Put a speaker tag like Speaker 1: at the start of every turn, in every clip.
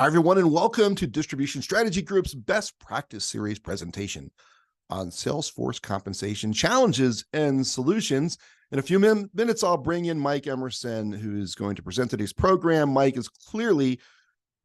Speaker 1: Hi, everyone, and welcome to Distribution Strategy Group's Best Practice Series presentation on Salesforce compensation challenges and solutions. In a few minutes, I'll bring in Mike Emerson, who is going to present today's program. Mike is clearly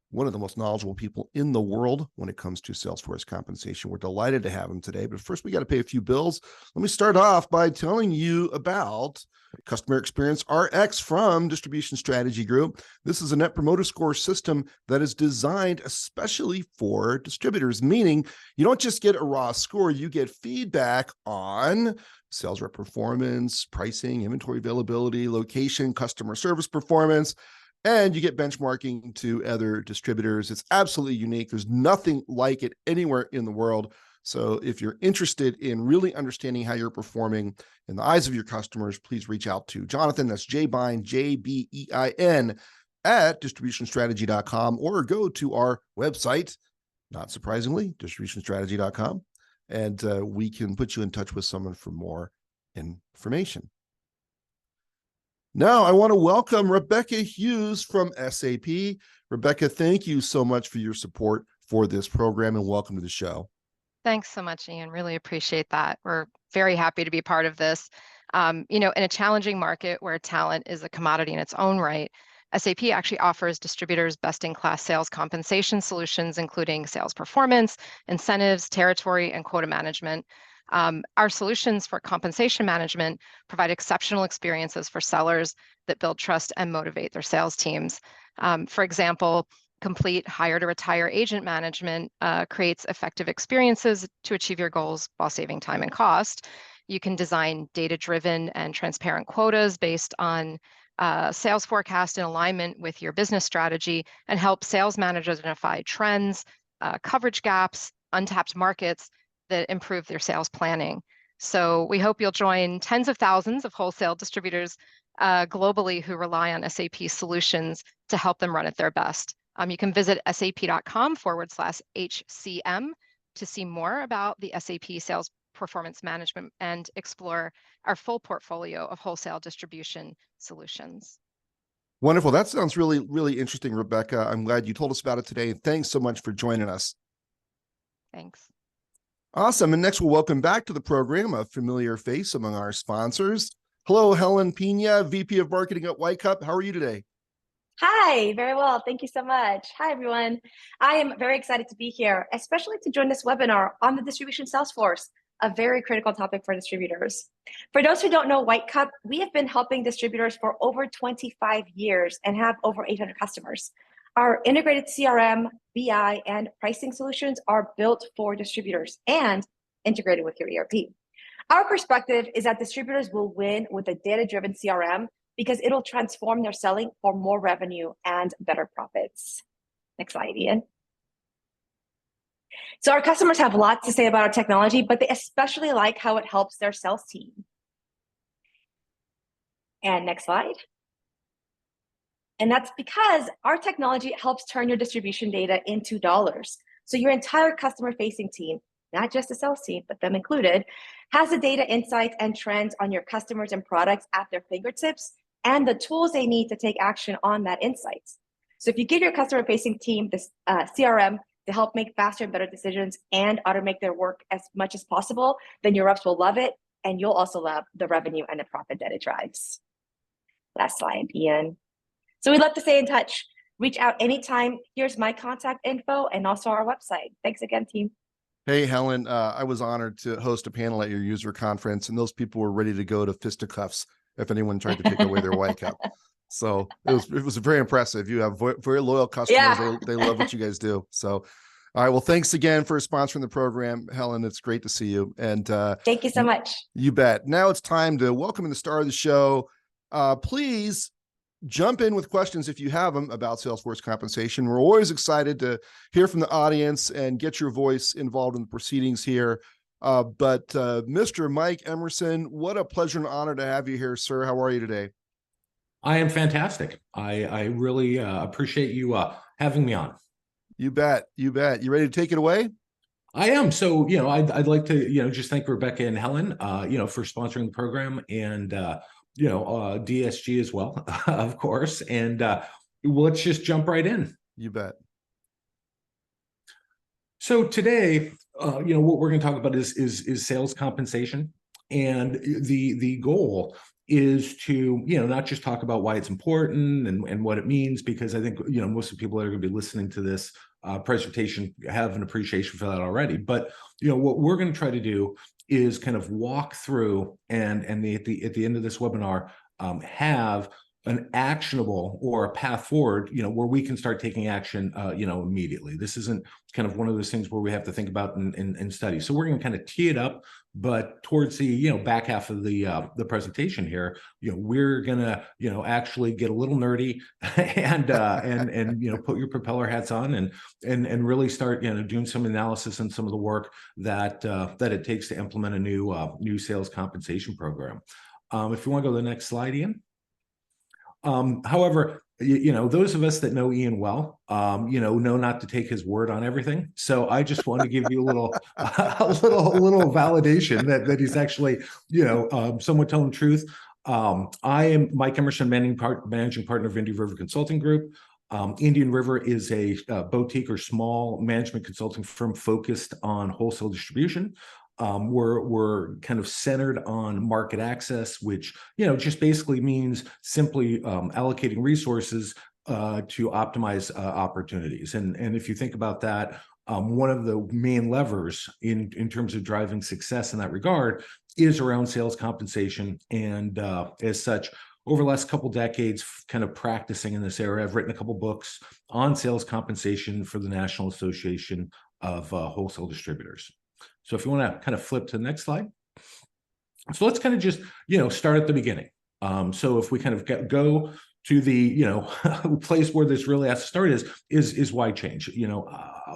Speaker 1: one of the most knowledgeable people in the world when it comes to Salesforce compensation. We're delighted to have him today, but first we got to pay a few bills. Let me start off by telling you about Customer Experience RX from Distribution Strategy Group. This is a Net Promoter Score system that is designed especially for distributors, meaning you don't just get a raw score, you get feedback on sales rep performance, pricing, inventory availability, location, customer service performance, and you get benchmarking to other distributors. It's absolutely unique. There's nothing like it anywhere in the world. So if you're interested in really understanding how you're performing in the eyes of your customers, please reach out to Jonathan. That's Jbein, Jbein, at distributionstrategy.com, or go to our website, not surprisingly, distributionstrategy.com, and we can put you in touch with someone for more information. Now, I want to welcome Rebecca Hughes from SAP. Rebecca, thank you so much for your support for this program, and welcome to the show.
Speaker 2: Thanks so much, Ian. Really appreciate that. We're very happy to be part of this. In a challenging market where talent is a commodity in its own right, SAP actually offers distributors best-in-class sales compensation solutions, including sales performance, incentives, territory, and quota management. Our solutions for compensation management provide exceptional experiences for sellers that build trust and motivate their sales teams. For example, complete hire to retire agent management creates effective experiences to achieve your goals while saving time and cost. You can design data-driven and transparent quotas based on sales forecast in alignment with your business strategy and help sales managers identify trends, coverage gaps, untapped markets that improve their sales planning. So we hope you'll join tens of thousands of wholesale distributors globally who rely on SAP solutions to help them run at their best. You can visit sap.com/HCM to see more about the SAP Sales Performance Management and explore our full portfolio of wholesale distribution solutions.
Speaker 1: Wonderful. That sounds really, really interesting, Rebecca. I'm glad you told us about it today. Thanks so much for joining us.
Speaker 2: Thanks.
Speaker 1: Awesome. And next, we'll welcome back to the program a familiar face among our sponsors. Hello, Helen Pina, VP of Marketing at Whitecup. How are you today?
Speaker 3: Hi, very well. Thank you so much. Hi, everyone. I am very excited to be here, especially to join this webinar on the distribution Salesforce, a very critical topic for distributors. For those who don't know Whitecup, we have been helping distributors for over 25 years and have over 800 customers. Our integrated CRM, BI, and pricing solutions are built for distributors and integrated with your ERP. Our perspective is that distributors will win with a data-driven CRM because it'll transform their selling for more revenue and better profits. Next slide, Ian. So our customers have lots to say about our technology, but they especially like how it helps their sales team. And next slide. And that's because our technology helps turn your distribution data into dollars. So your entire customer-facing team, not just the sales team, but them included, has the data insights and trends on your customers and products at their fingertips and the tools they need to take action on that insights. So if you give your customer-facing team this CRM to help make faster and better decisions and automate their work as much as possible, then your reps will love it, and you'll also love the revenue and the profit that it drives. Last slide, Ian. So we'd love to stay in touch. Reach out anytime. Here's my contact info and also our website. Thanks again, team.
Speaker 1: Hey, Helen, I was honored to host a panel at your user conference, and those people were ready to go to fisticuffs if anyone tried to take away their Whitecup. So it was very impressive. You have very loyal customers.
Speaker 3: Yeah.
Speaker 1: They love what you guys do. So, all right. Well, thanks again for sponsoring the program, Helen. It's great to see you. And
Speaker 3: thank you so much.
Speaker 1: You bet. Now it's time to welcome the star of the show. Please jump in with questions if you have them about Salesforce compensation. We're always excited to hear from the audience and get your voice involved in the proceedings here. But Mr. Mike Emerson, what a pleasure and honor to have you here, sir. How are you today?
Speaker 4: I am fantastic. I really appreciate you having me on.
Speaker 1: You bet. You bet. You ready to take it away?
Speaker 4: I am. So, I'd like to, just thank Rebecca and Helen, for sponsoring the program, and DSG as well, of course. And let's just jump right in.
Speaker 1: You bet.
Speaker 4: So today, what we're going to talk about is sales compensation, and the goal is to not just talk about why it's important and what it means, because I think most of the people that are going to be listening to this presentation have an appreciation for that already. But what we're going to try to do is kind of walk through and at the end of this webinar have an actionable or a path forward, where we can start taking action, immediately. This isn't kind of one of those things where we have to think about and study. So we're going to kind of tee it up, but towards the back half of the presentation here, we're gonna actually get a little nerdy and put your propeller hats on and really start doing some analysis and some of the work that it takes to implement a new sales compensation program. If you want to go to the next slide, Ian. However, those of us that know Ian well, know not to take his word on everything. So I just want to give you a little validation that he's actually, somewhat telling the truth. I am Mike Emerson, managing partner of Indian River Consulting Group. Indian River is a boutique or small management consulting firm focused on wholesale distribution. We're kind of centered on market access, which just basically means simply allocating resources to optimize opportunities. And if you think about that, one of the main levers in terms of driving success in that regard is around sales compensation. And as such, over the last couple decades, kind of practicing in this area, I've written a couple books on sales compensation for the National Association of Wholesale Distributors. So if you want to kind of flip to the next slide. So let's kind of just, start at the beginning. So if we kind of go to the, place where this really has to start is why change.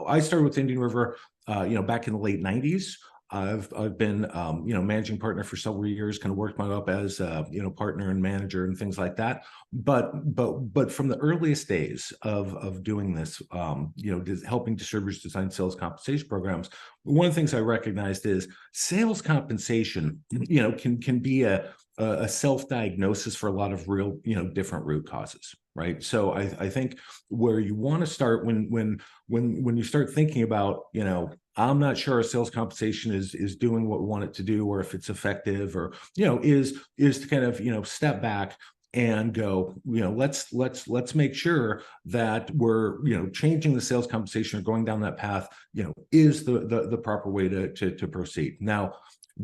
Speaker 4: I started with Indian River, back in the late 90s. I've been, managing partner for several years, kind of worked my way up as, partner and manager and things like that. But from the earliest days of doing this, helping distributors design sales compensation programs, one of the things I recognized is sales compensation, can be a self-diagnosis for a lot of real, different root causes. Right. So I think where you want to start when you start thinking about, I'm not sure our sales compensation is doing what we want it to do, or if it's effective, or, is to kind of, step back and go, let's make sure that we're, changing the sales compensation or going down that path, is the proper way to proceed. Now,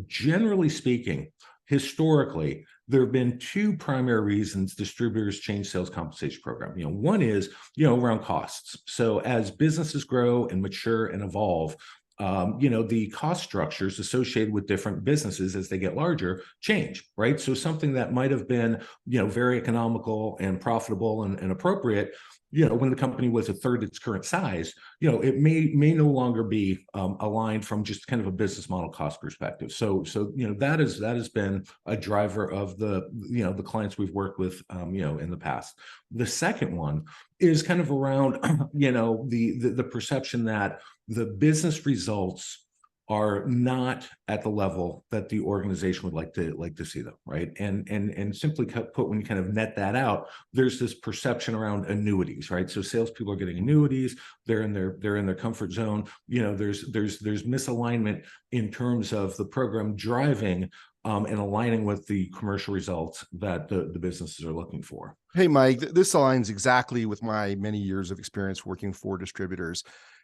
Speaker 4: generally speaking, historically, there have been two primary reasons distributors change sales compensation program. One is, around costs. So as businesses grow and mature and evolve, the cost structures associated with different businesses as they get larger change, right? So something that might have been, very economical and profitable and appropriate, when the company was a third its current size, it may no longer be aligned from just kind of a business model cost perspective. So that has been a driver of the clients we've worked with, in the past. The second one is kind of around, the perception that the business results are not at the level that the organization would like to see them, right? And simply put, when you kind of net that out, there's this perception around annuities, right? So salespeople are getting annuities, they're in their comfort zone. There's misalignment in terms of the program driving and aligning with the commercial results that the businesses are looking for.
Speaker 1: Hey, Mike, this aligns exactly with my many years of experience working for distributors.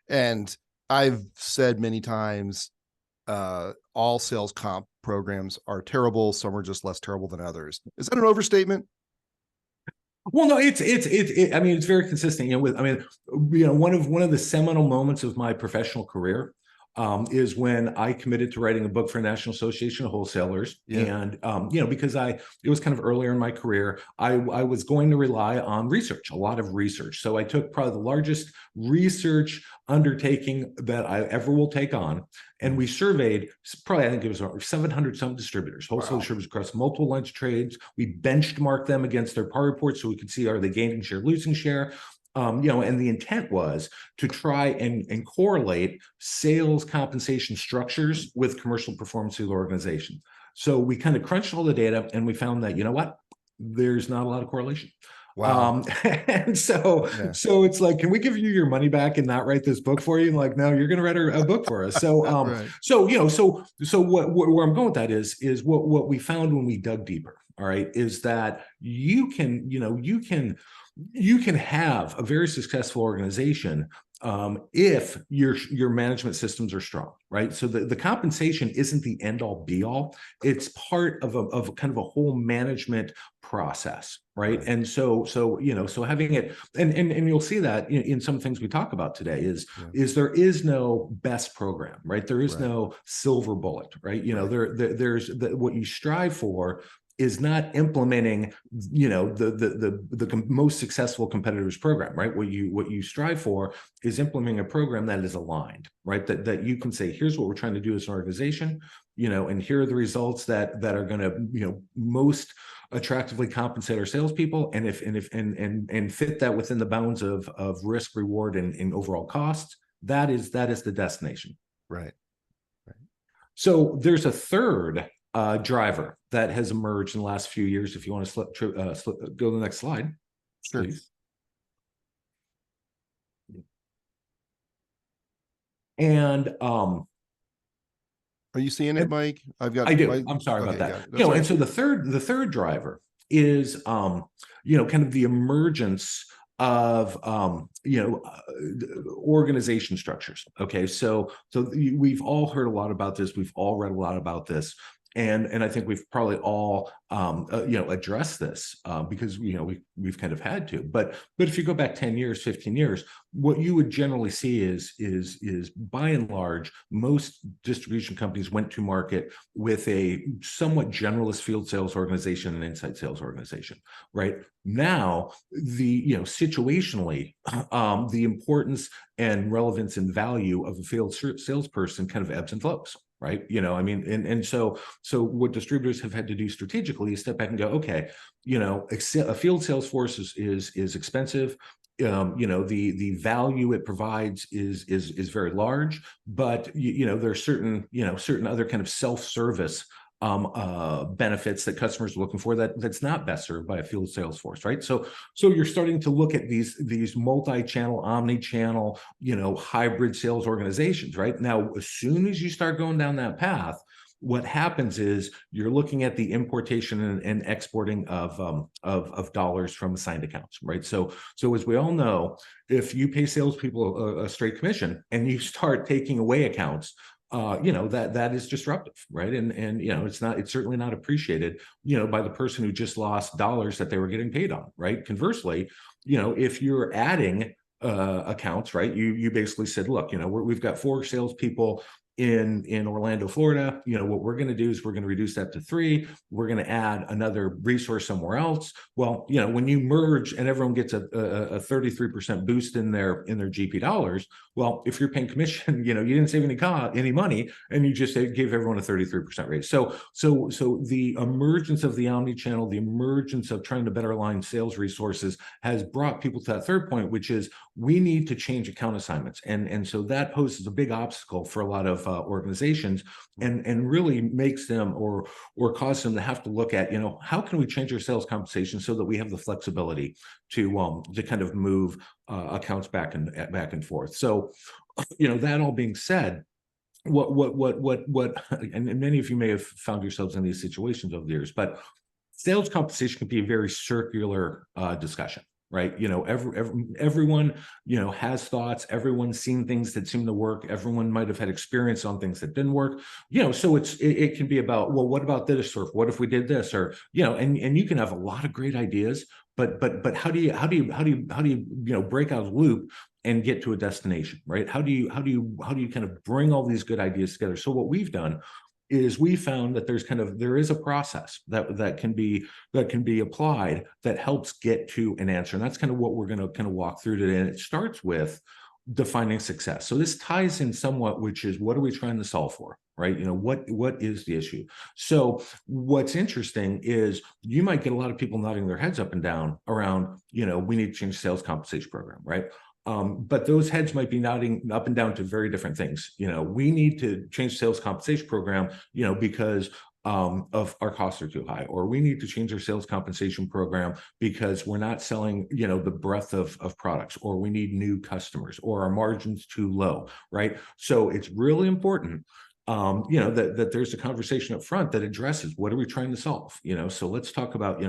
Speaker 1: And I've said many times, all sales comp programs are terrible. Some are just less terrible than others. Is that an overstatement?
Speaker 4: Well, no, it's very consistent. One of the seminal moments of my professional career is when I committed to writing a book for National Association of Wholesalers. Yeah. And, because it was kind of earlier in my career, I was going to rely on research, a lot of research. So I took probably the largest research undertaking that I ever will take on. And we surveyed I think it was 700 some distributors, wholesale distributors across multiple lines of trades. We benchmarked them against their PAR reports so we could see, are they gaining share, losing share? And the intent was to try and correlate sales compensation structures with commercial performance of the organization. So we kind of crunched all the data and we found that, there's not a lot of correlation.
Speaker 1: Wow.
Speaker 4: And so,
Speaker 1: Yeah.
Speaker 4: so it's like, can we give you your money back and not write this book for you? And like, no, you're going to write a book for us. So,
Speaker 1: Right.
Speaker 4: so, you know, so where I'm going with that is what we found when we dug deeper. All right. Is that you can, you know, you can have a very successful organization if your management systems are strong, right? So the compensation isn't the end all be all. It's part of a kind of a whole management process, right?
Speaker 1: Right.
Speaker 4: And so you know, so having it, and you'll see that in some things we talk about today is there is no best program, right? There is
Speaker 1: Right.
Speaker 4: no silver bullet, right? You know,
Speaker 1: Right.
Speaker 4: there's what you strive for is not implementing, you know, the most successful competitors program, right? What you strive for is implementing a program that is aligned, right? That you can say, here's what we're trying to do as an organization, you know, and here are the results that are going to, you know, most attractively compensate our salespeople, and fit that within the bounds of risk, reward, and overall costs. That is the destination.
Speaker 1: Right.
Speaker 4: So there's a third driver that has emerged in the last few years. If you want to go to the next slide,
Speaker 1: Sure.
Speaker 4: please. And
Speaker 1: Are you seeing it, Mike? I've got.
Speaker 4: I do. I'm sorry about that. You know, and so the third driver is you know, kind of the emergence of you know, organization structures. Okay, so we've all heard a lot about this. We've all read a lot about this. And I think we've probably all you know, addressed this because, you know, we've kind of had to. But if you go back 10 years, 15 years, what you would generally see is by and large, most distribution companies went to market with a somewhat generalist field sales organization and inside sales organization. Right now, you know, situationally, the importance and relevance and value of a field salesperson kind of ebbs and flows. Right. You know, I mean, and so what distributors have had to do strategically is step back and go, okay, you know, a field sales force is expensive. You know, the value it provides is very large, but you know, there are certain other kind of self-service benefits that customers are looking for that's not best served by a field sales force, right? So you're starting to look at these multi-channel, omni-channel, you know, hybrid sales organizations, right? Now, as soon as you start going down that path, what happens is you're looking at the importation and exporting of dollars from assigned accounts, right? So as we all know, if you pay salespeople a straight commission and you start taking away accounts, you know, that is disruptive, right? And you know, it's certainly not appreciated, you know, by the person who just lost dollars that they were getting paid on, right? Conversely, you know, if you're adding accounts, right, you basically said, look, you know, we've got 4 salespeople in Orlando, Florida. You know, what we're going to do is we're going to reduce that to 3. We're going to add another resource somewhere else. Well, you know, when you merge and everyone gets a 33% boost in their GP dollars, well, if you're paying commission, you know, you didn't save any money, and you just gave everyone a 33% raise. So the emergence of the omni-channel, the emergence of trying to better align sales resources has brought people to that third point, which is we need to change account assignments. And so that poses a big obstacle for a lot of organizations, and really makes them or cause them to have to look at, you know, how can we change our sales compensation so that we have the flexibility to kind of move accounts back and forth. So, you know, that all being said, and many of you may have found yourselves in these situations over the years, but sales compensation can be a very circular discussion. Right. You know, everyone, you know, has thoughts. Everyone's seen things that seem to work. Everyone might have had experience on things that didn't work. You know, so it can be about, well, what about this? Or what if we did this? Or, you know, and you can have a lot of great ideas, but how do you know, break out of the loop and get to a destination, right? How do you kind of bring all these good ideas together? So what we've done is we found that there is a process that can be applied that helps get to an answer. And that's kind of what we're going to kind of walk through today. And it starts with defining success. So this ties in somewhat, which is, what are we trying to solve for? Right? You know, what is the issue? So what's interesting is you might get a lot of people nodding their heads up and down around, you know, we need to change the sales compensation program, right? But those heads might be nodding up and down to very different things. You know, we need to change the sales compensation program, you know, because of our costs are too high, or we need to change our sales compensation program because we're not selling, the breadth of products, or we need new customers, or our margin's too low, right? So it's really important, that there's a conversation up front that addresses what are we trying to solve, so let's talk about,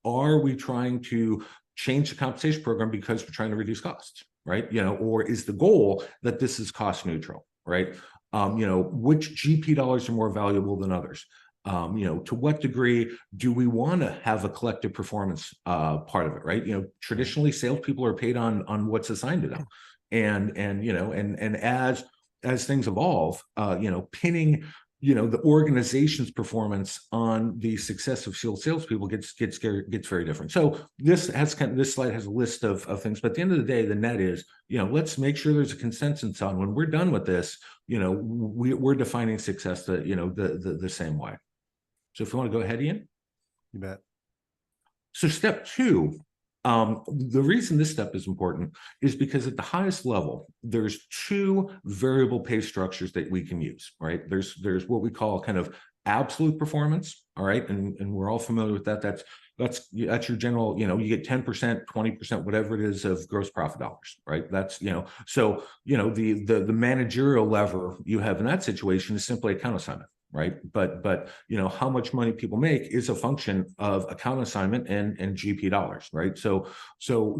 Speaker 4: are we trying to change the compensation program because we're trying to reduce costs, right? Or is the goal that this is cost neutral, right? Which GP dollars are more valuable than others? To what degree do we want to have a collective performance part of it, right? Traditionally, salespeople are paid on what's assigned to them, and as things evolve, pinning the organization's performance on the success of field salespeople gets very different. So this slide has a list of things, but at the end of the day, the net is, let's make sure there's a consensus on when we're done with this, we're defining success the same way. So if you want to go ahead, Ian.
Speaker 1: You bet.
Speaker 4: So step 2, the reason this step is important is because at the highest level, there's 2 variable pay structures that we can use, right? There's what we call kind of absolute performance, all right? And we're all familiar with that. That's your general, you get 10%, 20%, whatever it is of gross profit dollars, right? That's, so, the managerial lever you have in that situation is simply account assignment, right? But how much money people make is a function of account assignment and GP dollars, right? So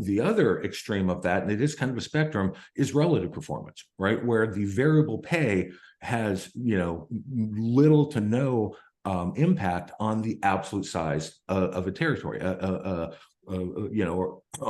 Speaker 4: the other extreme of that, and it is kind of a spectrum, is relative performance, right? Where the variable pay has little to no impact on the absolute size of a territory. A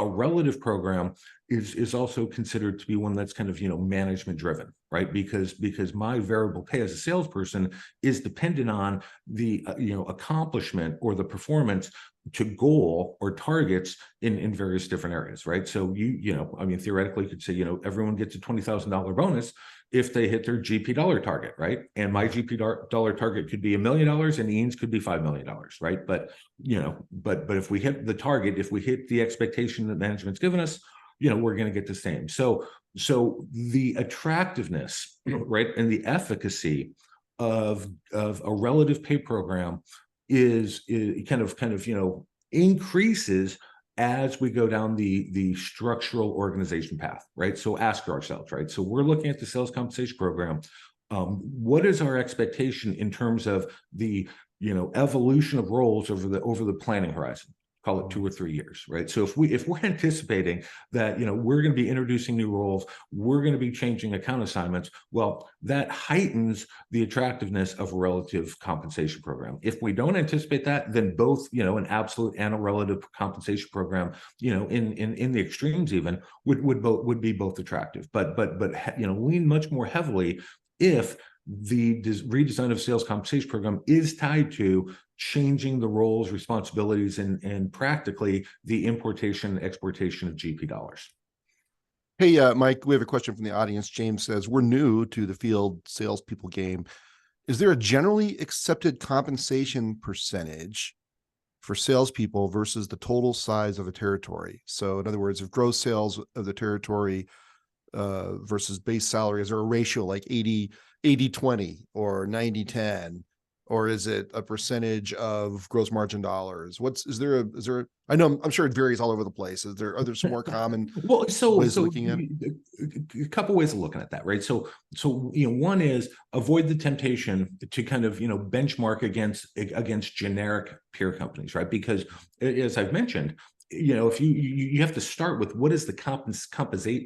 Speaker 4: relative program is also considered to be one that's kind of management driven, right? Because my variable pay as a salesperson is dependent on the accomplishment or the performance to goal or targets in various different areas, right? So theoretically you could say everyone gets a $20,000 bonus if they hit their GP dollar target, right? And my GP dollar target could be $1 million and Ian's could be $5 million, right? But if we hit the target, if we hit the expectation that management's given us, we're going to get the same. So the attractiveness, right, and the efficacy of a relative pay program is kind of increases as we go down the structural organization path, right? So ask ourselves, right? So we're looking at the sales compensation program. What is our expectation in terms of the evolution of roles over the planning horizon? Call it 2 or 3 years, right? So if we're anticipating that we're going to be introducing new roles, we're going to be changing account assignments, well, that heightens the attractiveness of a relative compensation program. If we don't anticipate that, then both an absolute and a relative compensation program, in the extremes even would be both attractive, but lean much more heavily if the redesign of sales compensation program is tied to changing the roles, responsibilities, and practically the importation, exportation of GP dollars.
Speaker 1: Hey, Mike, we have a question from the audience. James says, we're new to the field salespeople game. Is there a generally accepted compensation percentage for salespeople versus the total size of a territory? So in other words, if gross sales of the territory versus base salary, is there a ratio like 80-20 or 90-10, or is it a percentage of gross margin dollars? Is there I know, I'm sure it varies all over the place. Are there some more common ways of looking at it?
Speaker 4: A couple ways of looking at that, right? So one is avoid the temptation to kind of benchmark against generic peer companies, right? Because as I've mentioned, if you have to start with what is the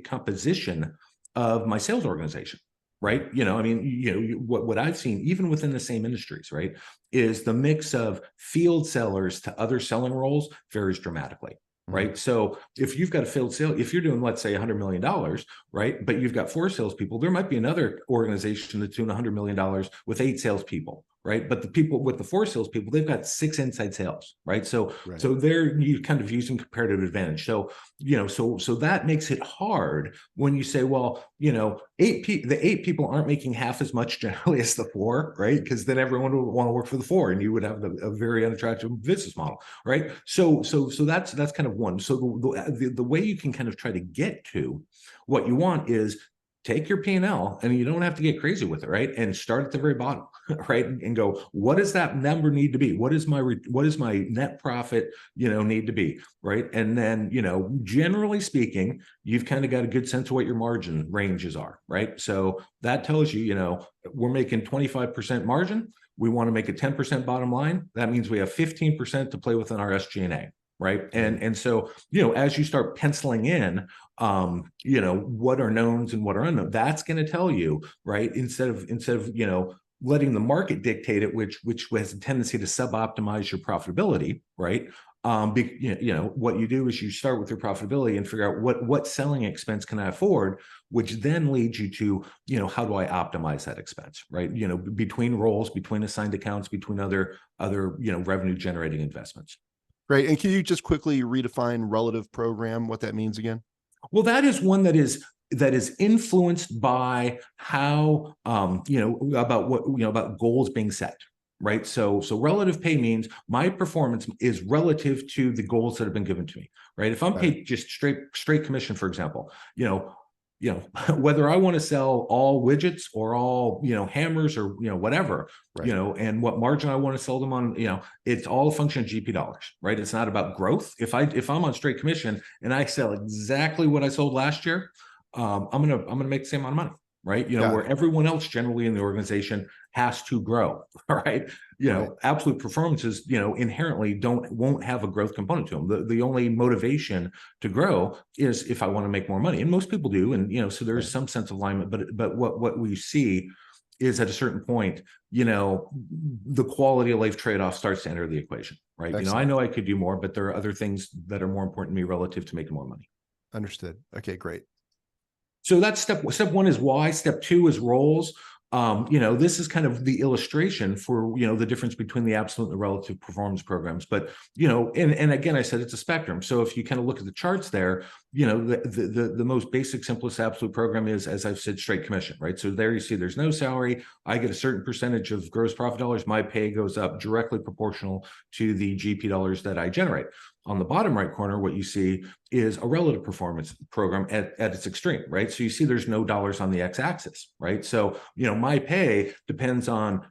Speaker 4: composition of my sales organization, right? What I've seen, even within the same industries, right, is the mix of field sellers to other selling roles varies dramatically, right? So if you've got a field sale, if you're doing, let's say, $100 million, right, but you've got 4 salespeople, there might be another organization that's doing $100 million with 8 salespeople, right? But the people with the 4 salespeople, they've got 6 inside sales, right? So they're kind of using comparative advantage. So so that makes it hard when you say, well, the 8 people aren't making half as much generally as the 4, right? Because then everyone would want to work for the 4, and you would have a very unattractive business model, right? So that's kind of one. So the way you can kind of try to get to what you want is take your P&L, and you don't have to get crazy with it, right? And start at the very bottom, right? And go, what does that number need to be? What is my net profit, need to be, right? And then, generally speaking, you've kind of got a good sense of what your margin ranges are, right? So that tells you, we're making 25% margin. We want to make a 10% bottom line. That means we have 15% to play within our SG&A. Right. And so, as you start penciling in, what are knowns and what are unknown, that's going to tell you, right, instead of, letting the market dictate it, which has a tendency to sub-optimize your profitability, right? What you do is you start with your profitability and figure out what selling expense can I afford, which then leads you to, how do I optimize that expense, right? Between roles, between assigned accounts, between other, revenue generating investments.
Speaker 1: Great. And can you just quickly redefine relative program, what that means again?
Speaker 4: Well, that is one that is influenced by how, about goals being set, right? So relative pay means my performance is relative to the goals that have been given to me, right? If I'm paid just straight commission, for example, whether I want to sell all widgets or all, hammers or, whatever,
Speaker 1: Right.
Speaker 4: And what margin I want to sell them on, it's all a function of GP dollars, right? It's not about growth. If I'm on straight commission and I sell exactly what I sold last year, I'm gonna make the same amount of money, right? Where everyone else generally in the organization has to grow, right?
Speaker 1: Right.
Speaker 4: Absolute performances, inherently won't have a growth component to them. The only motivation to grow is if I want to make more money, and most people do, and so there is some sense of alignment. But what we see is at a certain point, the quality of life trade-off starts to enter the equation, right?
Speaker 1: Excellent.
Speaker 4: I know I could do more, but there are other things that are more important to me relative to making more money.
Speaker 1: Understood. Okay, great.
Speaker 4: So that's step one is why. Step two is roles. This is kind of the illustration for, the difference between the absolute and the relative performance programs. But, and again, I said it's a spectrum. So if you kind of look at the charts there, the most basic, simplest absolute program is, as I've said, straight commission, right? So there you see there's no salary. I get a certain percentage of gross profit dollars. My pay goes up directly proportional to the GP dollars that I generate. On the bottom right corner, what you see is a relative performance program at its extreme, right? So you see there's no dollars on the x-axis, right? So, my pay depends on,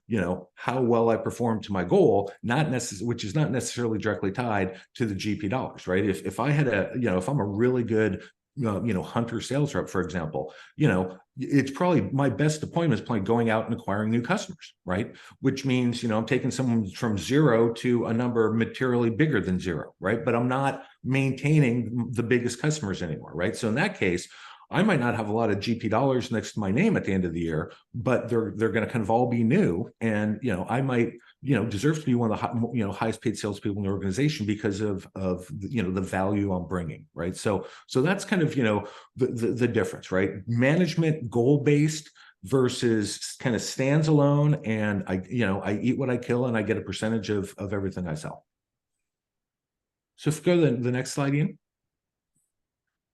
Speaker 4: how well I perform to my goal, which is not necessarily directly tied to the GP dollars, right? If I had if I'm a really good hunter sales rep, for example, it's probably my best deployment is probably going out and acquiring new customers, right? Which means, I'm taking someone from zero to a number materially bigger than zero, right? But I'm not maintaining the biggest customers anymore, right? So in that case, I might not have a lot of GP dollars next to my name at the end of the year, but they're going to kind of all be new. And, I might, deserve to be one of the highest paid salespeople in the organization because of the value I'm bringing, right? So that's kind of, the difference, right? Management goal-based versus kind of stands alone. And I eat what I kill and I get a percentage of everything I sell. So if we go to the next slide, Ian.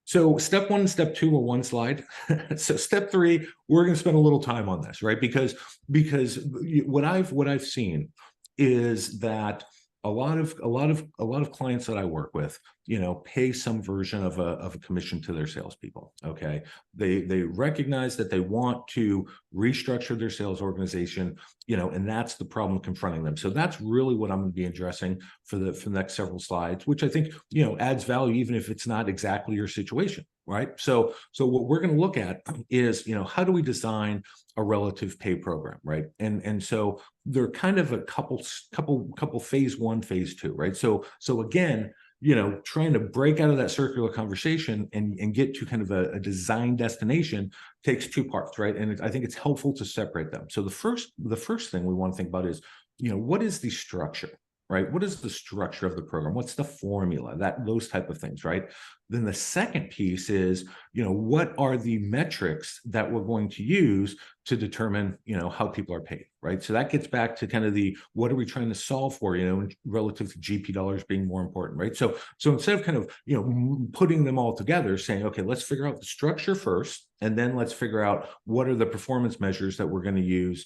Speaker 4: So step one and step two are one slide. So step three, we're going to spend a little time on this, right? Because what I've seen is that a lot of clients that I work with, pay some version of a commission to their salespeople. Okay, they recognize that they want to restructure their sales organization, and that's the problem confronting them. So that's really what I'm going to be addressing for the next several slides, which I think adds value even if it's not exactly your situation, right? So what we're going to look at is how do we design a relative pay program, right? And so they're kind of a couple phase one, phase two, right? So again, trying to break out of that circular conversation and get to kind of a design destination takes two parts, right? And I think it's helpful to separate them. So the first thing we want to think about is, what is the structure, right? What is the structure of the program? What's the formula? Those type of things, right? Then the second piece is, what are the metrics that we're going to use to determine, how people are paid, right? So that gets back to kind of what are we trying to solve for, relative to GP dollars being more important, right? So instead of kind of, putting them all together, saying, okay, let's figure out the structure first, and then let's figure out what are the performance measures that we're going to use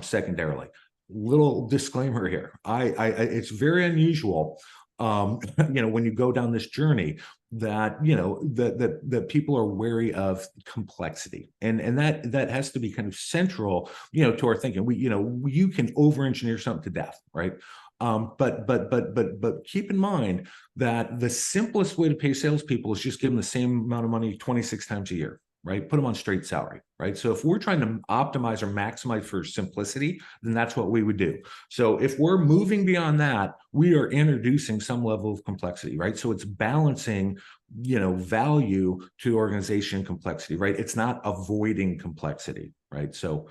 Speaker 4: secondarily. Little disclaimer here. It's very unusual when you go down this journey, that that people are wary of complexity, and that has to be kind of central, to our thinking. You can over-engineer something to death, right? But keep in mind that the simplest way to pay salespeople is just give them the same amount of money 26 times a year, right? Put them on straight salary, right? So if we're trying to optimize or maximize for simplicity, then that's what we would do. So if we're moving beyond that, we are introducing some level of complexity, right? So it's balancing, value to organization complexity, right? It's not avoiding complexity, right? So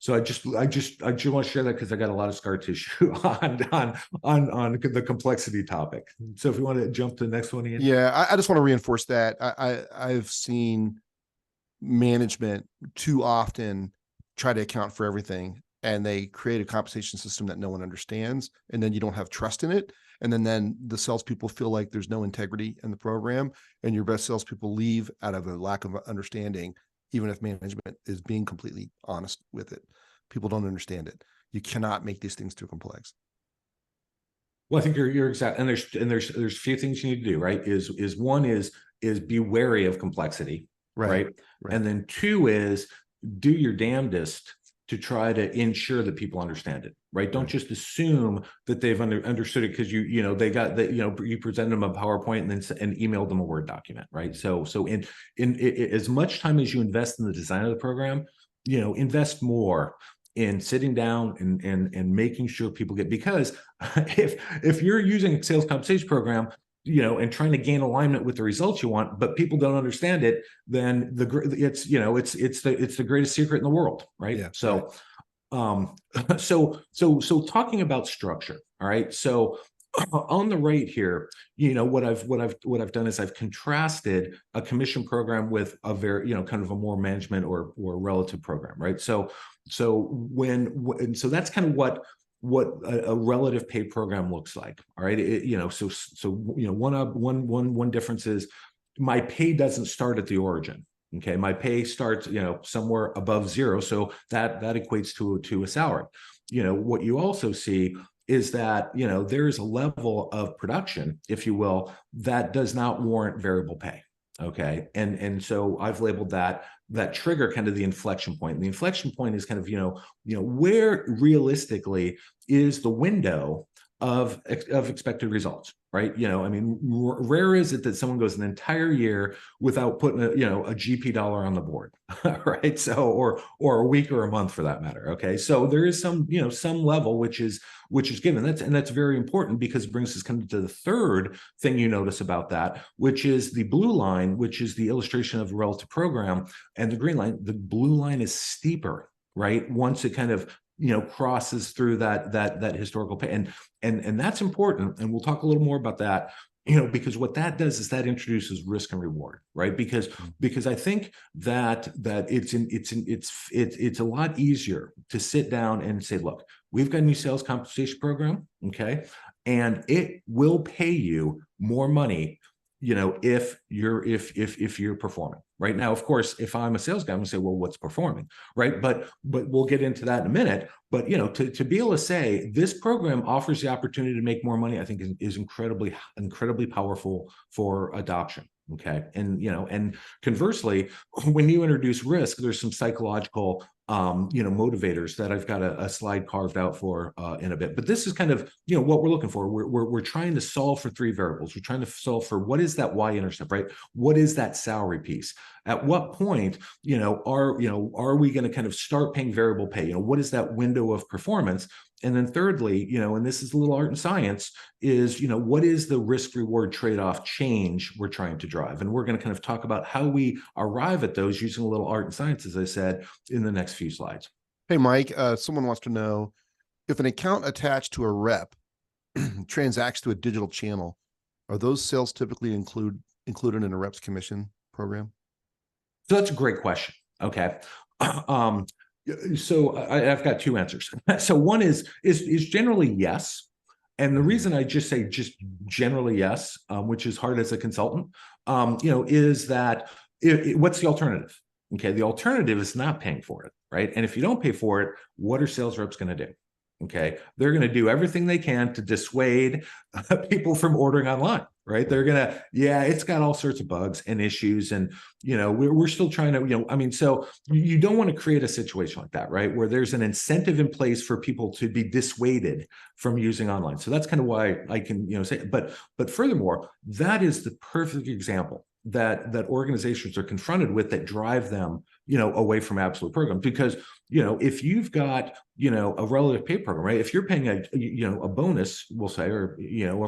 Speaker 4: I just want to share that because I got a lot of scar tissue on the complexity topic. So if you want to jump to the next one, Ian.
Speaker 1: Yeah, I just want to reinforce that. I've seen management too often try to account for everything, and they create a compensation system that no one understands, and then you don't have trust in it. And then the salespeople feel like there's no integrity in the program, and your best salespeople leave out of a lack of understanding, even if management is being completely honest with it. People don't understand it. You cannot make these things too complex.
Speaker 4: Well, I think you're exact. And there's a few things you need to do, right? One is be wary of complexity, right? And then two is do your damnedest to try to ensure that people understand it, right? Don't just assume that they've understood it because they got that, you present them a PowerPoint and emailed them a Word document, right? So in as much time as you invest in the design of the program, invest more in sitting down and making sure people get, because if you're using a sales compensation program, and trying to gain alignment with the results you want, but people don't understand it, then it's the greatest secret in the world, right?
Speaker 1: Yeah.
Speaker 4: So, so talking about structure, all right. So on the right here, what I've done is I've contrasted a commission program with a very, kind of a more management or relative program, right? So that's kind of what a relative pay program looks like. All right. One difference is my pay doesn't start at the origin. Okay. My pay starts, somewhere above zero. So that equates to a salary. What you also see is that, there is a level of production, if you will, that does not warrant variable pay. Okay. And so I've labeled that trigger kind of the inflection point. And the inflection point is kind of, where realistically is the window of expected results, right? Rare is it that someone goes an entire year without putting a GP dollar on the board, right? So, or a week or a month for that matter. Okay. So there is some, some level which is given. That's very important, because it brings us kind of to the third thing you notice about that, which is the blue line, which is the illustration of a relative program, and the green line. The blue line is steeper, right? Once it kind of crosses through that historical pay, and that's important, and we'll talk a little more about that, because what that does is that introduces risk and reward, right? Because I think that it's a lot easier to sit down and say, look, we've got a new sales compensation program, okay, and it will pay you more money, if you're performing. Right now, of course, if I'm a sales guy, I'm gonna say, well, what's performing, right? But we'll get into that in a minute. But to be able to say this program offers the opportunity to make more money, I think is incredibly powerful for adoption. Okay, and conversely, when you introduce risk, there's some psychological motivators that I've got a slide carved out for in a bit. But this is kind of what we're looking for. We're trying to solve for three variables. We're trying to solve for what is that y-intercept, right? What is that salary piece? At what point are we going to kind of start paying variable pay? What is that window of performance? And then thirdly, and this is a little art and science, is, what is the risk reward trade-off change we're trying to drive? And we're going to kind of talk about how we arrive at those using a little art and science, as I said, in the next few slides.
Speaker 1: Hey, Mike, someone wants to know if an account attached to a rep transacts to a digital channel, are those sales typically included in a rep's commission program?
Speaker 4: So that's a great question. Okay. So I've got two answers. So one is generally yes. And the reason I just say just generally yes, which is hard as a consultant, is that what's the alternative? Okay. The alternative is not paying for it, right? And if you don't pay for it, what are sales reps going to do? Okay, they're going to do everything they can to dissuade people from ordering online, right? They're going to, yeah, it's got all sorts of bugs and issues, and we're still trying to, I mean, so you don't want to create a situation like that, right? Where there's an incentive in place for people to be dissuaded from using online. So that's kind of why I can, say, but furthermore, that is the perfect example that organizations are confronted with that drive them, away from absolute program. Because, if you've got, a relative pay program, right? If you're paying a bonus, we'll say, or,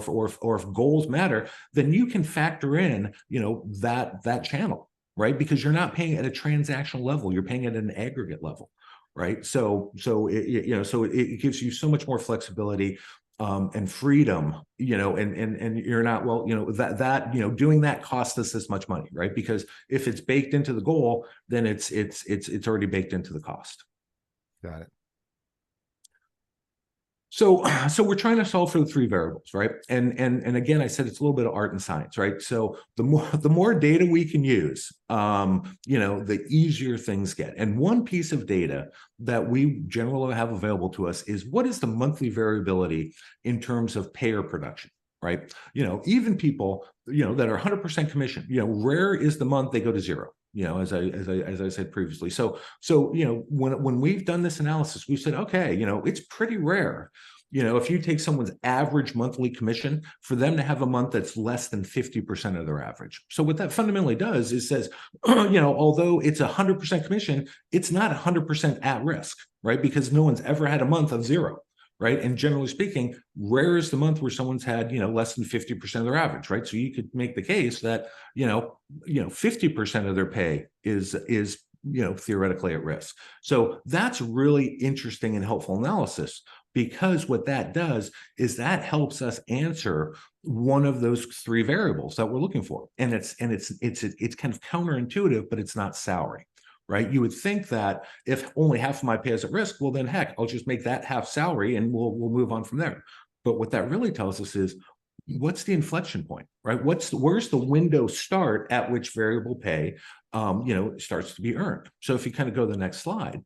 Speaker 4: or if goals matter, then you can factor in, that channel, right? Because you're not paying at a transactional level, you're paying at an aggregate level, right? So it gives you so much more flexibility and freedom, and you're not, well, doing that costs us this much money, right? Because if it's baked into the goal, then it's already baked into the cost.
Speaker 1: Got it.
Speaker 4: So we're trying to solve for the three variables, right? And again, I said it's a little bit of art and science, right? So the more data we can use, the easier things get. And one piece of data that we generally have available to us is what is the monthly variability in terms of payer production, right? Even people, that are 100% commission, rare is the month they go to zero. As I said previously. So when we've done this analysis, we said, okay, it's pretty rare. If you take someone's average monthly commission, for them to have a month that's less than 50% of their average. So what that fundamentally does is says, although it's 100% commission, it's not 100% at risk, right? Because no one's ever had a month of zero. Right. And generally speaking, rare is the month where someone's had, less than 50% of their average. Right. So you could make the case that, 50% of their pay is theoretically at risk. So that's really interesting and helpful analysis, because what that does is that helps us answer one of those three variables that we're looking for. And it's kind of counterintuitive, but it's not salary. Right? You would think that if only half of my pay is at risk, well, then heck, I'll just make that half salary and we'll move on from there. But what that really tells us is, what's the inflection point, right? Where's the window start at which variable pay, starts to be earned? So if you kind of go to the next slide.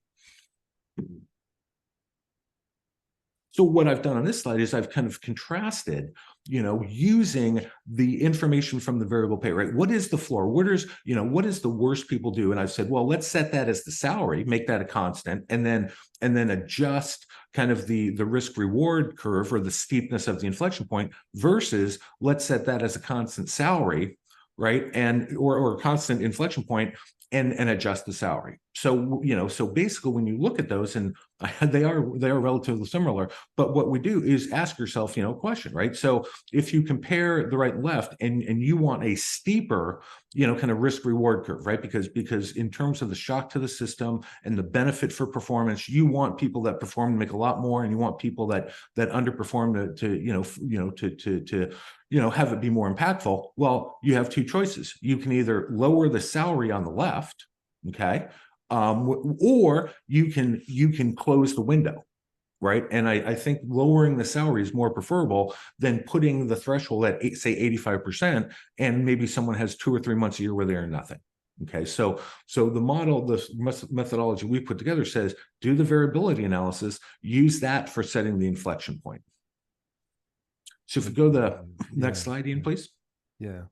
Speaker 4: So what I've done on this slide is I've kind of contrasted, using the information from the variable pay, right? What is the floor? What is the worst people do? And I've said, well, let's set that as the salary, make that a constant, and then adjust kind of the risk reward curve or the steepness of the inflection point, versus let's set that as a constant salary, right? And or a constant inflection point, and adjust the salary. So, so basically when you look at those, and they are relatively similar, but what we do is ask yourself, a question, right? So if you compare the right and left, and you want a steeper, kind of risk reward curve, right? Because in terms of the shock to the system and the benefit for performance, you want people that perform to make a lot more, and you want people that underperform to have it be more impactful. Well, you have two choices. You can either lower the salary on the left, okay, or you can close the window, right? And I think lowering the salary is more preferable than putting the threshold at say 85%, and maybe someone has 2 or 3 months a year where they earn nothing. Okay, so the model, the methodology we put together says, do the variability analysis, use that for setting the inflection point. So if we go to the next slide, Ian, please.
Speaker 1: Yeah.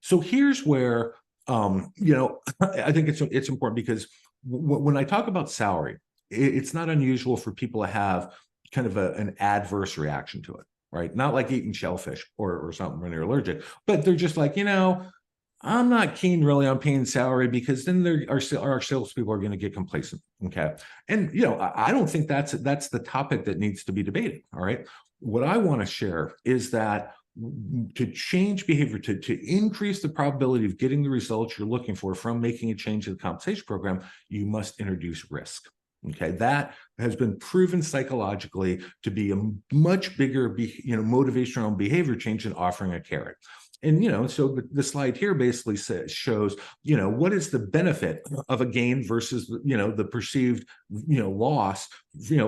Speaker 4: So here's where, I think it's important, because when I talk about salary, it's not unusual for people to have kind of an adverse reaction to it, right? Not like eating shellfish or something when they're allergic, but they're just like, I'm not keen really on paying salary, because then our salespeople are going to get complacent. Okay. And, I don't think that's the topic that needs to be debated. All right. What I want to share is that to change behavior, to increase the probability of getting the results you're looking for from making a change in the compensation program, you must introduce risk. Okay, that has been proven psychologically to be a much bigger, motivational behavior change than offering a carrot. And, so the slide here basically shows, what is the benefit of a gain versus, the perceived, loss,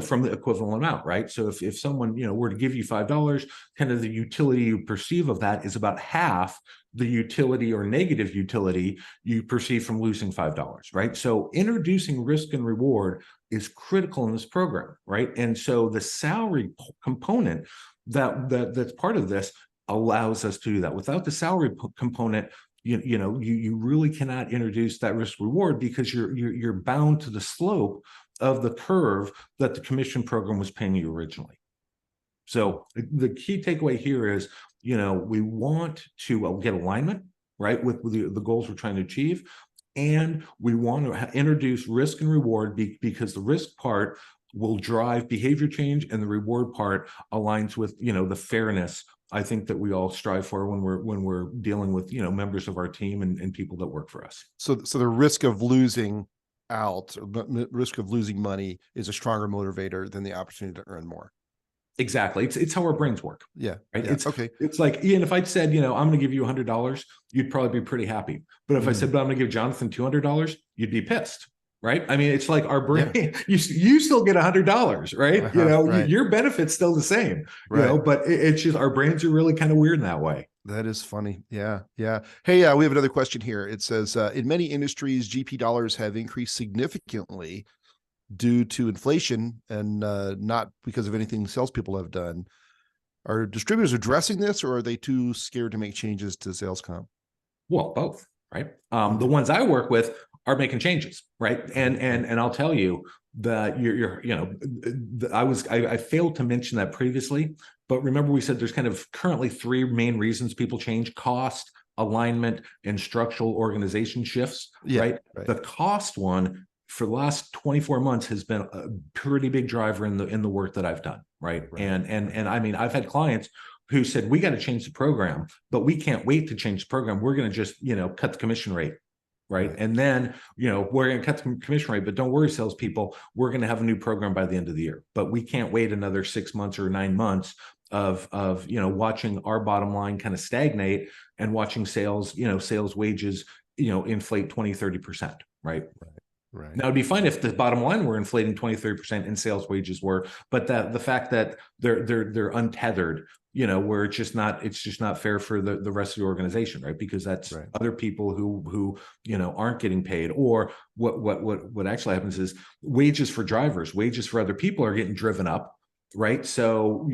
Speaker 4: from the equivalent amount, right? So if someone, were to give you $5, kind of the utility you perceive of that is about half the utility or negative utility you perceive from losing $5, right? So introducing risk and reward is critical in this program, right? And so the salary component that's part of this allows us to do that. Without the salary component, you really cannot introduce that risk reward because you're bound to the slope of the curve that the commission program was paying you originally. So the key takeaway here is, we want to get alignment, right, with the goals we're trying to achieve. And we want to introduce risk and reward because the risk part will drive behavior change and the reward part aligns with, the fairness I think that we all strive for when we're dealing with, members of our team and people that work for us.
Speaker 1: So the risk of losing out, risk of losing money is a stronger motivator than the opportunity to earn more.
Speaker 4: Exactly. It's how our brains work.
Speaker 1: Yeah.
Speaker 4: Right.
Speaker 1: Yeah.
Speaker 4: Okay. It's like, Ian, if I'd said, I'm going to give you $100, you'd probably be pretty happy. But if I said, but I'm going to give Jonathan $200, you'd be pissed. Right. I mean, it's like our brain, you still get $100, right?
Speaker 1: Right.
Speaker 4: Your benefit's still the same,
Speaker 1: Right.
Speaker 4: but it's just our brains are really kind of weird in that way.
Speaker 1: That is funny. Yeah. Yeah. Hey, we have another question here. It says, in many industries, GP dollars have increased significantly due to inflation and not because of anything salespeople have done. Are distributors addressing this, or are they too scared to make changes to sales comp?
Speaker 4: Well, both, right? The ones I work with are making changes, right? And I'll tell you that I failed to mention that previously, but remember we said there's kind of currently 3 main reasons people change: cost, alignment, and structural organization shifts, right? The cost one for the last 24 months has been a pretty big driver in the work that I've done, right? And I mean, I've had clients who said, we got to change the program, but we can't wait to change the program. We're going to just, cut the commission rate, right? And then, we're going to cut the commission rate, but don't worry, salespeople, we're going to have a new program by the end of the year. But we can't wait another 6 months or 9 months of watching our bottom line kind of stagnate and watching sales wages, inflate 20, 30%, right?
Speaker 1: Right.
Speaker 4: Now, it'd be fine if the bottom line were inflating 20, 30% and sales wages were, but the fact that they're untethered, where it's just not fair for the rest of the organization, right? Because that's other people who aren't getting paid. Or what actually happens is wages for drivers, wages for other people are getting driven up, right? So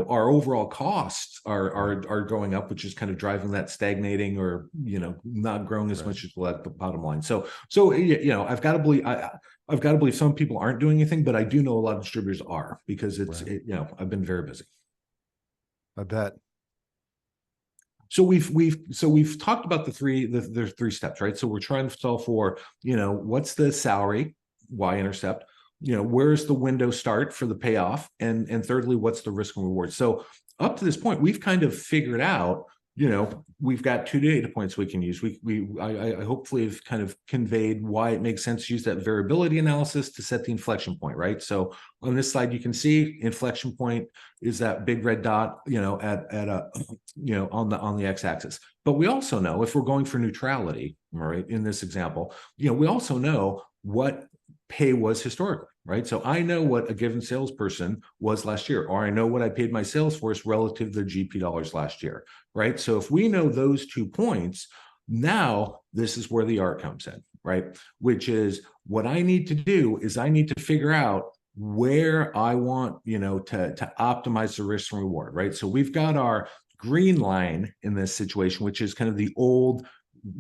Speaker 4: our overall costs are going up, which is kind of driving that stagnating or not growing as much as the bottom line. So I've got to believe some people aren't doing anything, but I do know a lot of distributors are, because I've been very busy.
Speaker 1: I bet.
Speaker 4: So we've talked about the three steps, right? So we're trying to solve for, what's the salary, Y-intercept, where's the window start for the payoff, and thirdly, what's the risk and reward? So up to this point, we've kind of figured out, we've got 2 data points we can use. I hopefully have kind of conveyed why it makes sense to use that variability analysis to set the inflection point, right? So on this slide, you can see inflection point is that big red dot, at a, on the x-axis. But we also know if we're going for neutrality, right, in this example, we also know what pay was historically, right? So I know what a given salesperson was last year, or I know what I paid my sales force relative to their GP dollars last year, right? So if we know those 2 points, now this is where the art comes in, right? Which is what I need to do is I need to figure out where I want, to optimize the risk and reward, right? So we've got our green line in this situation, which is kind of the old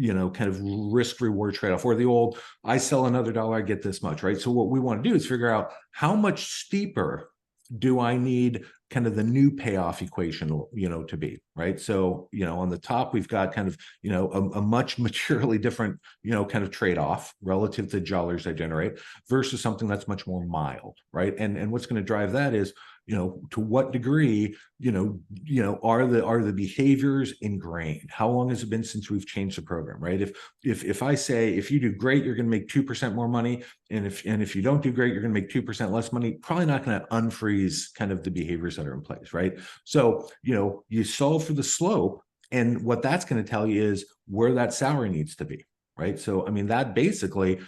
Speaker 4: kind of risk reward trade-off, or the old, I sell another dollar, I get this much, right? So what we want to do is figure out how much steeper do I need kind of the new payoff equation, to be, right? So, on the top, we've got kind of, a much materially different, kind of trade-off relative to dollars I generate versus something that's much more mild, right? And what's going to drive that is, to what degree, are the behaviors ingrained? How long has it been since we've changed the program, right? If I say, if you do great, you're going to make 2% more money. And if you don't do great, you're going to make 2% less money, probably not going to unfreeze kind of the behaviors that are in place, right? So, you solve for the slope And what that's going to tell you is where that salary needs to be. Right. So, I mean, that basically,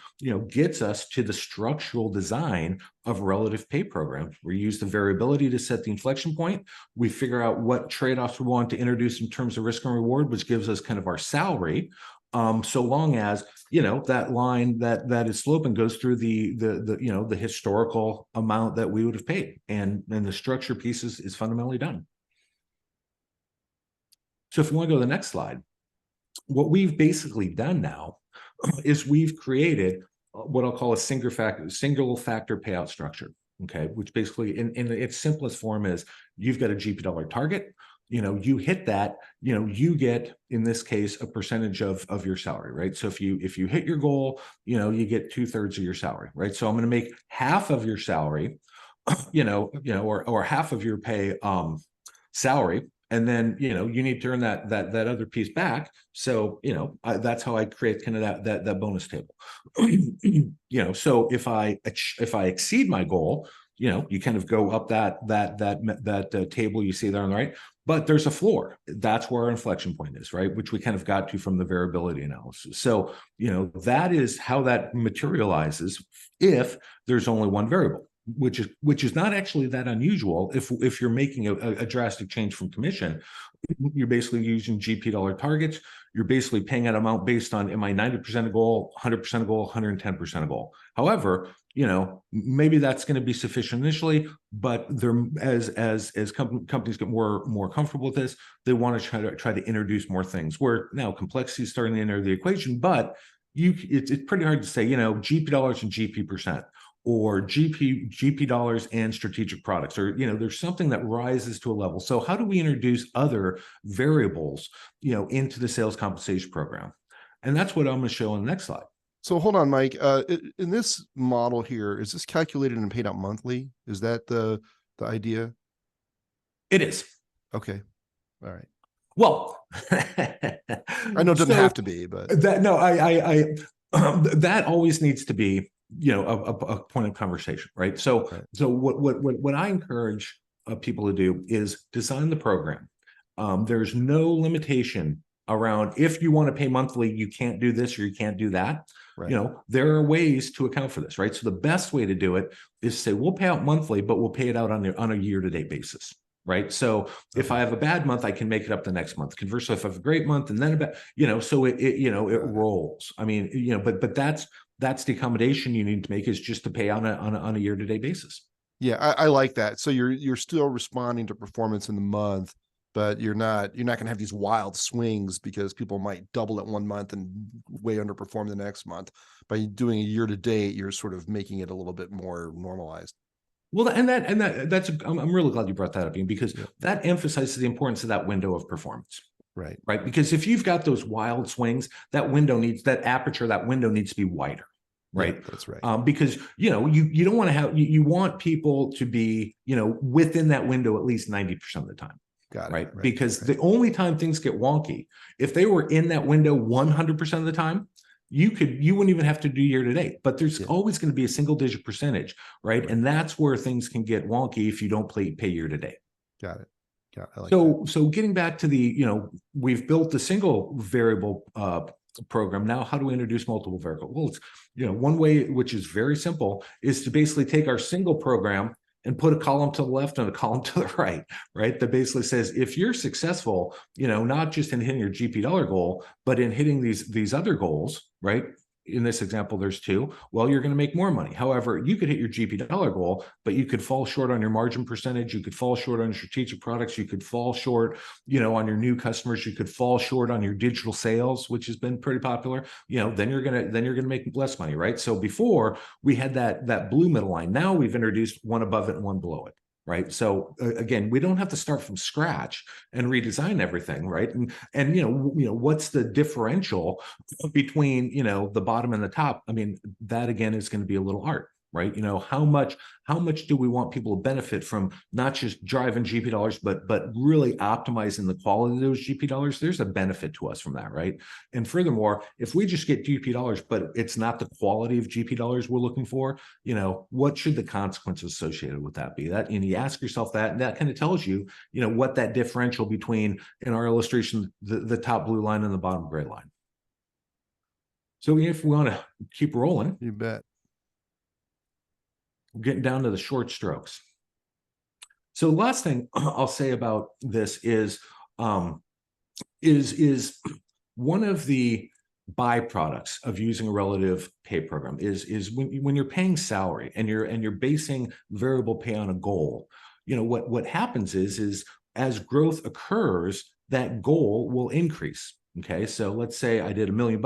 Speaker 4: gets us to the structural design of relative pay programs. We use the variability to set the inflection point. We figure out what trade-offs we want to introduce in terms of risk and reward, which gives us kind of our salary. So long as, that line that is sloping goes through the historical amount that we would have paid. And the structure piece is fundamentally done. So if you want to go to the next slide, what we've basically done now is we've created what I'll call a single factor payout structure. Okay, which basically in its simplest form is you've got a GP dollar target. You hit that, you get, in this case, a percentage of your salary, right? So if you hit your goal, you get 2/3 of your salary, right? So I'm going to make half of your salary, or half of your pay salary. And then, you need to earn that other piece back. So, that's how I create kind of that bonus table. So if I exceed my goal, you kind of go up that table you see there on the right, but there's a floor. That's where our inflection point is, right? Which we kind of got to from the variability analysis. So, that is how that materializes if there's only one variable. Which is not actually that unusual if you're making a drastic change from commission. You're basically using GP dollar targets. You're basically paying that amount based on, am I 90% of goal, 100% of goal, 110% of goal. However, maybe that's going to be sufficient initially, but as companies get more comfortable with this, they want to try to introduce more things where now complexity is starting to enter the equation, but it's pretty hard to say, GP dollars and GP percent, or GP dollars and strategic products, or there's something that rises to a level. So how do we introduce other variables into the sales compensation program? And that's what I'm going to show on the next slide.
Speaker 1: So hold on, Mike. In this model here, is this calculated and paid out monthly? Is that the idea?
Speaker 4: It is.
Speaker 1: Okay. All right.
Speaker 4: Well,
Speaker 1: I know it doesn't have to be, but
Speaker 4: that always needs to be a point of conversation, right? So,
Speaker 1: right.
Speaker 4: So what I encourage people to do is design the program. There's no limitation around if you want to pay monthly, you can't do this or you can't do that.
Speaker 1: Right.
Speaker 4: There are ways to account for this, right? So the best way to do it is to say we'll pay out monthly, but we'll pay it out on a year-to-date basis. Right. So if I have a bad month, I can make it up the next month. Conversely, if I have a great month and then so it rolls. I mean, but that's the accommodation you need to make, is just to pay on a year-to-date basis.
Speaker 1: Yeah, I like that. So you're still responding to performance in the month, but you're not going to have these wild swings because people might double it one month and way underperform the next month. By doing a year-to-date, you're sort of making it a little bit more normalized.
Speaker 4: Well, I'm really glad you brought that up, Ian, because that emphasizes the importance of that window of performance.
Speaker 1: Right.
Speaker 4: Right. Because if you've got those wild swings, that window needs to be wider. Right.
Speaker 1: Yeah, that's right.
Speaker 4: Because, you don't want to have, you want people to be, within that window at least 90% of the time.
Speaker 1: Got it.
Speaker 4: Right. Because the only time things get wonky, if they were in that window 100% of the time, you wouldn't even have to do year-to-date, but there's always going to be a single-digit percentage, right? And that's where things can get wonky if you don't pay year-to-date.
Speaker 1: Got it. Yeah. I like
Speaker 4: So getting back to the, we've built a single variable program. Now, how do we introduce multiple variables? Well, it's, one way, which is very simple, is to basically take our single program and put a column to the left and a column to the right, right? That basically says, if you're successful, not just in hitting your GP dollar goal, but in hitting these other goals, right? In this example, there's 2. Well, you're going to make more money. However, you could hit your GP dollar goal, but you could fall short on your margin percentage. You could fall short on your strategic products. You could fall short, on your new customers. You could fall short on your digital sales, which has been pretty popular. Then you're gonna make less money, right? So before we had that blue middle line. Now we've introduced one above it and one below it. Right. So again, we don't have to start from scratch and redesign everything. Right. And what's the differential between, the bottom and the top? I mean, that again is going to be a little art. right? You know, how much do we want people to benefit from not just driving GP dollars, but really optimizing the quality of those GP dollars? There's a benefit to us from that, right? And furthermore, if we just get GP dollars, but it's not the quality of GP dollars we're looking for, you know, what should the consequences associated with that be? That, and you ask yourself that, and that kind of tells you, you know, what that differential between, in our illustration, the top blue line and the bottom gray line. So if we want to keep rolling,
Speaker 1: You bet.
Speaker 4: we're getting down to the short strokes. So the last thing I'll say about this is one of the byproducts of using a relative pay program is when you're paying salary and you're basing variable pay on a goal. You know, what happens is as growth occurs, that goal will increase. Okay, so let's say I did $1 million.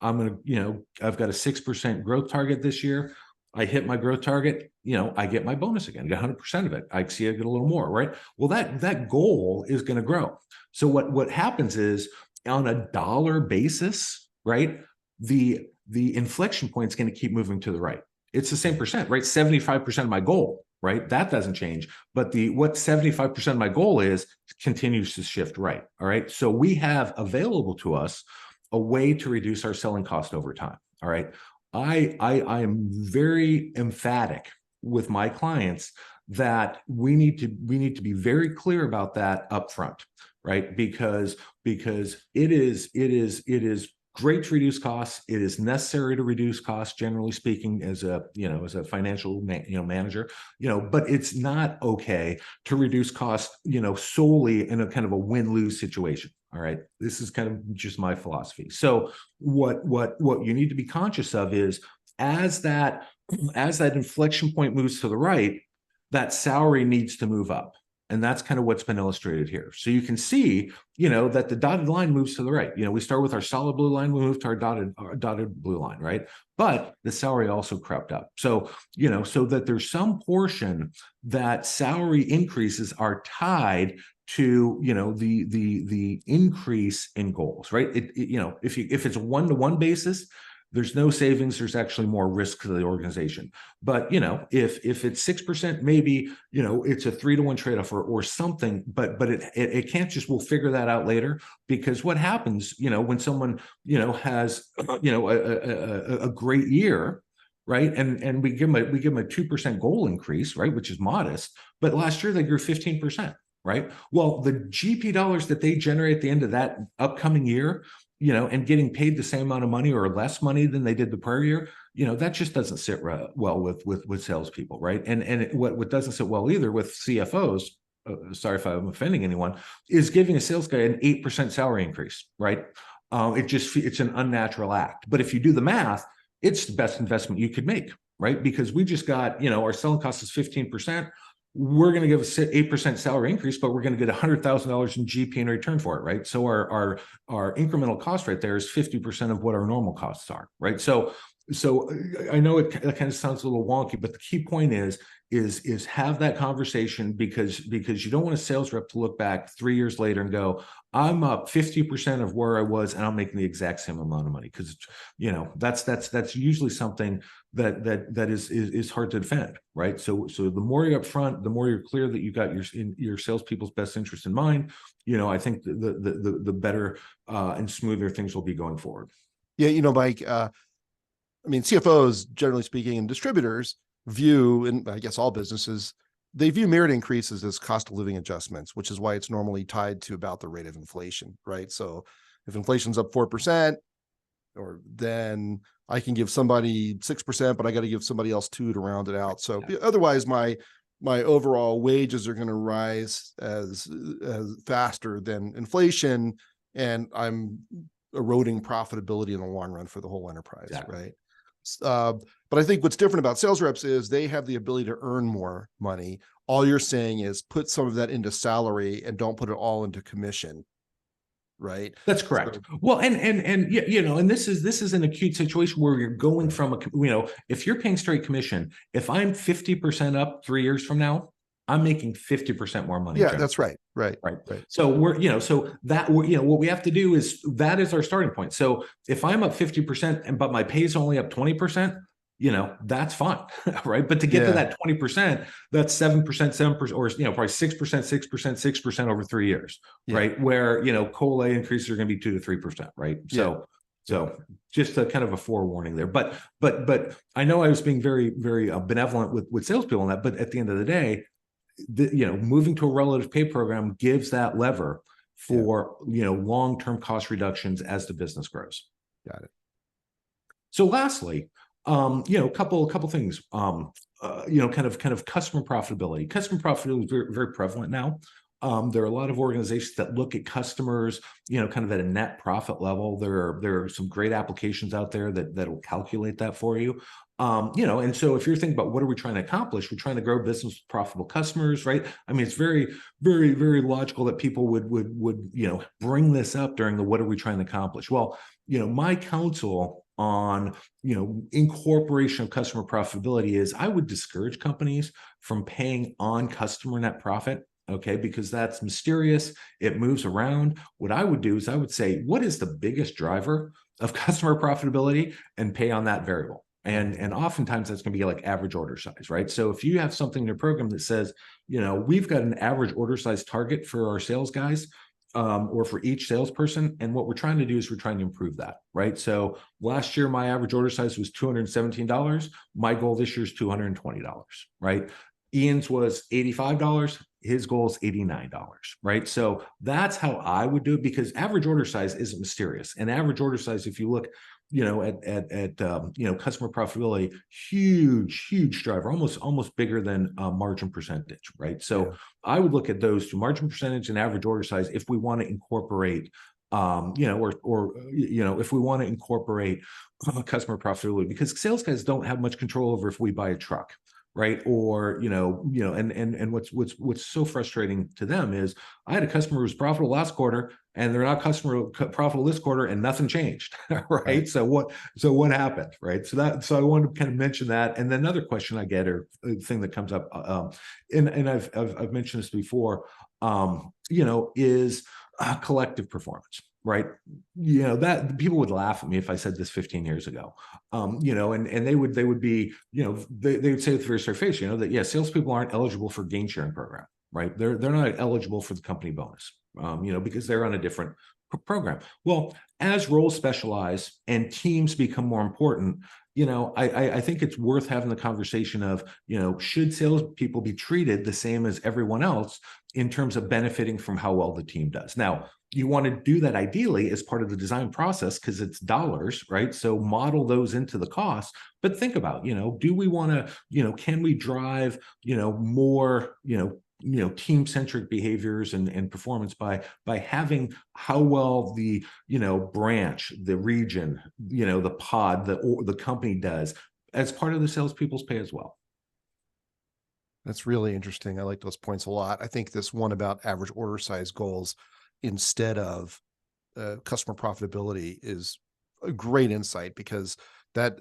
Speaker 4: I'm going to, you know, I've got a 6% growth target this year. I hit my growth target, you know, I get my bonus again, get 100% of it. I see I get a little more, right? Well, that goal is going to grow. So what happens is on a dollar basis, right? The inflection point is going to keep moving to the right. It's the same percent, right? 75% of my goal, right? That doesn't change. But what 75% of my goal is continues to shift right. All right. So we have available to us a way to reduce our selling cost over time. All right. I am very emphatic with my clients that we need to be very clear about that upfront, right? Because it is great to reduce costs. It is necessary to reduce costs, generally speaking, as a financial manager, but it's not okay to reduce costs, solely in a kind of a win-lose situation. All right. This is kind of just my philosophy. So what you need to be conscious of is as that inflection point moves to the right, that salary needs to move up. And that's kind of what's been illustrated here. So you can see, that the dotted line moves to the right. We start with our solid blue line, we move to our dotted blue line, right? But the salary also crept up. So, so that there's some portion that salary increases are tied to, the increase in goals, right? If it's a one-to-one basis, there's no savings, there's actually more risk to the organization. But, if it's 6%, maybe, it's a 3-to-1 trade-off or something, but it can't just, we'll figure that out later, because what happens, when someone, has, a great year, right? And we give them a 2% goal increase, right? Which is modest, but last year they grew 15%, right? Well, the GP dollars that they generate at the end of that upcoming year, and getting paid the same amount of money or less money than they did the prior year, that just doesn't sit well with salespeople, right? And what doesn't sit well either with CFOs, sorry if I'm offending anyone, is giving a sales guy an 8% salary increase, right? It's an unnatural act. But if you do the math, it's the best investment you could make, right? Because we just got, our selling cost is 15%. We're going to give a 8% salary increase, but we're going to get $100,000 in GP in return for it, right? So our incremental cost right there is 50% of what our normal costs are, right? So I know it kind of sounds a little wonky, but the key point is have that conversation, because you don't want a sales rep to look back 3 years later and go, I'm up 50% of where I was and I'm making the exact same amount of money, because that's usually something that is hard to defend, right? So the more you're upfront, the more you're clear that you got your salespeople's best interest in mind, I think the better and smoother things will be going forward.
Speaker 1: Yeah, Mike, CFOs, generally speaking, and distributors view, and I guess all businesses, they view merit increases as cost of living adjustments, which is why it's normally tied to about the rate of inflation, right? So if inflation's up 4%, then I can give somebody 6%, but I got to give somebody else 2 to round it out. So otherwise, my overall wages are going to rise as faster than inflation, and I'm eroding profitability in the long run for the whole enterprise, right? But I think what's different about sales reps is they have the ability to earn more money. All you're saying is put some of that into salary and don't put it all into commission, right?
Speaker 4: That's correct. Well, and this is an acute situation where you're going from if you're paying straight commission, if I'm 50% up 3 years from now, I'm making 50% more money.
Speaker 1: Yeah, that's right. Right.
Speaker 4: So what we have to do is, that is our starting point. So if I'm up 50% but my pay is only up 20%, that's fine, right? But to get to
Speaker 1: Yeah.
Speaker 4: that 20%, that's 7%, 7%, or probably 6%, 6%, 6% over 3 years,
Speaker 1: Yeah.
Speaker 4: right? Where COLA increases are going to be 2 to 3%, right? So just a kind of a forewarning there. But I know I was being very, very benevolent with salespeople on that. But at the end of the day, moving to a relative pay program gives that lever for long-term cost reductions as the business grows.
Speaker 1: Got it.
Speaker 4: So lastly, couple things. Kind of customer profitability. Customer profitability is very, very prevalent now. There are a lot of organizations that look at customers, kind of at a net profit level. There are some great applications out there that will calculate that for you. And so if you're thinking about what are we trying to accomplish, we're trying to grow business with profitable customers, right? I mean, it's very, very, very logical that people would bring this up during the what are we trying to accomplish? Well, my counsel on incorporation of customer profitability is I would discourage companies from paying on customer net profit. Okay, because that's mysterious. It moves around. What I would do is I would say, what is the biggest driver of customer profitability, and pay on that variable. And oftentimes that's going to be like average order size, right? So if you have something in your program that says, we've got an average order size target for our sales guys, or for each salesperson, and what we're trying to do is we're trying to improve that, right? So last year, my average order size was $217. My goal this year is $220, right? Ian's was $85. His goal is $89, right? So that's how I would do it, because average order size isn't mysterious. And average order size, if you look, at customer profitability, huge driver, almost bigger than margin percentage, right? So I would look at those two, margin percentage and average order size, if we want to incorporate, if we want to incorporate customer profitability, because sales guys don't have much control over if we buy a truck. Right. Or, and what's so frustrating to them is I had a customer who was profitable last quarter and they're not profitable this quarter and nothing changed. Right. So what happened? Right. So I wanted to kind of mention that. And then another question I get, or thing that comes up, and I've mentioned this before, is collective performance. Right. That people would laugh at me if I said this 15 years ago. And they would be, they would say with a very straight face, that salespeople aren't eligible for gain sharing program, right? They're not eligible for the company bonus, because they're on a different program. Well, as roles specialize and teams become more important, I think it's worth having the conversation of, should salespeople be treated the same as everyone else in terms of benefiting from how well the team does? Now, you want to do that ideally as part of the design process because it's dollars, right? So model those into the cost, but think about, do we want to, can we drive, more, team-centric behaviors and performance by having how well the, branch, the region, the pod, the company does as part of the salespeople's pay as well.
Speaker 1: That's really interesting. I like those points a lot. I think this one about average order size goals instead of customer profitability is a great insight, because that